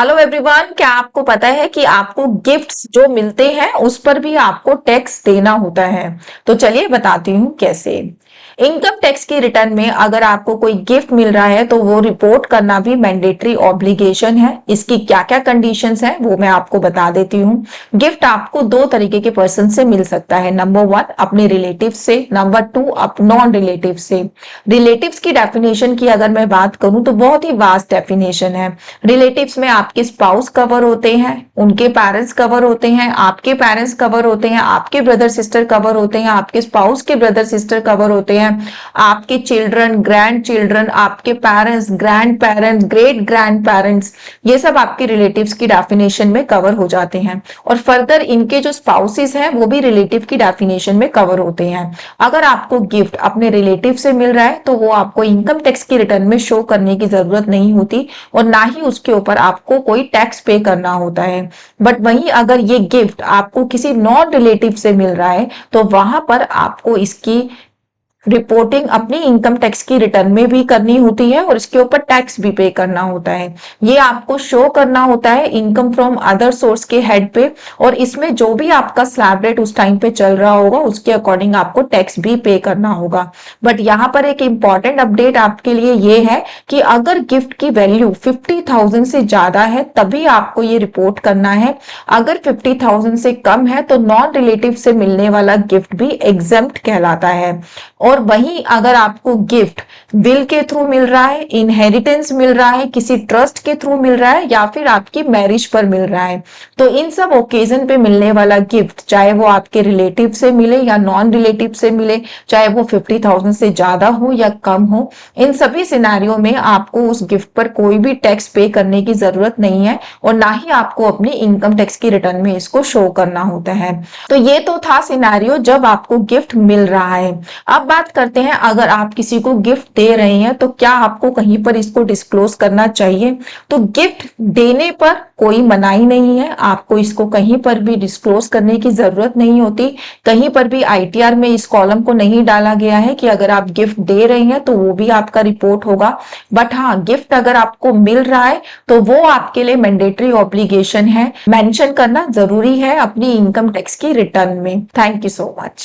Hello everyone, क्या आपको पता है कि आपको गिफ्ट्स जो मिलते हैं उस पर भी आपको टैक्स देना होता है। तो चलिए बताती हूँ कैसे। इनकम टैक्स की रिटर्न में अगर आपको कोई गिफ्ट मिल रहा है तो वो रिपोर्ट करना भी मैंडेटरी ऑब्लिगेशन है। इसकी क्या क्या कंडीशंस हैं वो मैं आपको बता देती हूँ। गिफ्ट आपको दो तरीके के पर्सन से मिल सकता है। नंबर वन, अपने रिलेटिव से। नंबर टू, नॉन रिलेटिव से। रिलेटिव्स की डेफिनेशन की अगर मैं बात करूं तो बहुत ही वास्ट डेफिनेशन है। रिलेटिव्स में आपके स्पाउस कवर होते हैं, उनके पेरेंट्स कवर होते हैं, आपके पेरेंट्स कवर होते हैं, आपके ब्रदर सिस्टर कवर होते हैं, आपके स्पाउस के ब्रदर सिस्टर कवर होते हैं, आपके चिल्ड्रन, ग्रैंड चिल्ड्रन, आपके parents, grand parents, great grand parents, ये सब आपके रिलेटिव्स की डेफिनेशन में कवर हो जाते हैं। और फर्दर इनके जो स्पाउसेस हैं वो भी रिलेटिव की डेफिनेशन में कवर होते हैं। अगर आपको गिफ्ट अपने रिलेटिव से मिल रहा है तो वो आपको इनकम टैक्स की रिटर्न में शो करने की जरूरत नहीं होती और ना ही उसके ऊपर आपको कोई टैक्स पे करना होता है। बट वहीं अगर ये गिफ्ट आपको किसी नॉन रिलेटिव से मिल रहा है तो वहां पर आपको इसकी रिपोर्टिंग अपनी इनकम टैक्स की रिटर्न में भी करनी होती है और इसके ऊपर टैक्स भी पे करना होता है। ये आपको शो करना होता है इनकम फ्रॉम अदर सोर्स के हेड पे, और इसमें जो भी आपका स्लैब रेट उस टाइम पे चल रहा होगा उसके अकॉर्डिंग आपको टैक्स भी पे करना होगा। बट यहाँ पर एक इंपॉर्टेंट अपडेट आपके लिए ये है कि अगर गिफ्ट की वैल्यू 50,000 से ज्यादा है तभी आपको ये रिपोर्ट करना है। अगर 50,000 से कम है तो नॉन रिलेटिव से मिलने वाला गिफ्ट भी एग्जेम्प्ट कहलाता है। और वहीं अगर आपको गिफ्ट विल के थ्रू मिल रहा है, इनहेरिटेंस मिल रहा है, किसी ट्रस्ट के थ्रू मिल रहा है या फिर आपकी मैरिज पर मिल रहा है, तो इन सब ओकेजन पे मिलने वाला गिफ्ट चाहे वो आपके रिलेटिव से मिले या नॉन रिलेटिव से मिले, चाहे वो 50,000 से ज्यादा हो या कम हो, इन सभी सिनेरियो में आपको उस गिफ्ट पर कोई भी टैक्स पे करने की जरूरत नहीं है और ना ही आपको अपनी इनकम टैक्स की रिटर्न में इसको शो करना होता है। तो ये तो था सिनेरियो जब आपको गिफ्ट मिल रहा है। अब बात करते हैं अगर आप किसी को गिफ्ट दे रहे हैं तो क्या आपको कहीं पर इसको डिस्क्लोज करना चाहिए। तो गिफ्ट देने पर कोई मनाही नहीं है, आपको इसको कहीं पर भी डिस्क्लोज करने की जरूरत नहीं होती। कहीं पर भी आईटीआर में इस कॉलम को नहीं डाला गया है कि अगर आप गिफ्ट दे रहे हैं तो वो भी आपका रिपोर्ट होगा। बट हाँ, गिफ्ट अगर आपको मिल रहा है तो वो आपके लिए मैंडेटरी ऑब्लिगेशन है, मेंशन करना जरूरी है अपनी इनकम टैक्स की रिटर्न में। Thank you so much.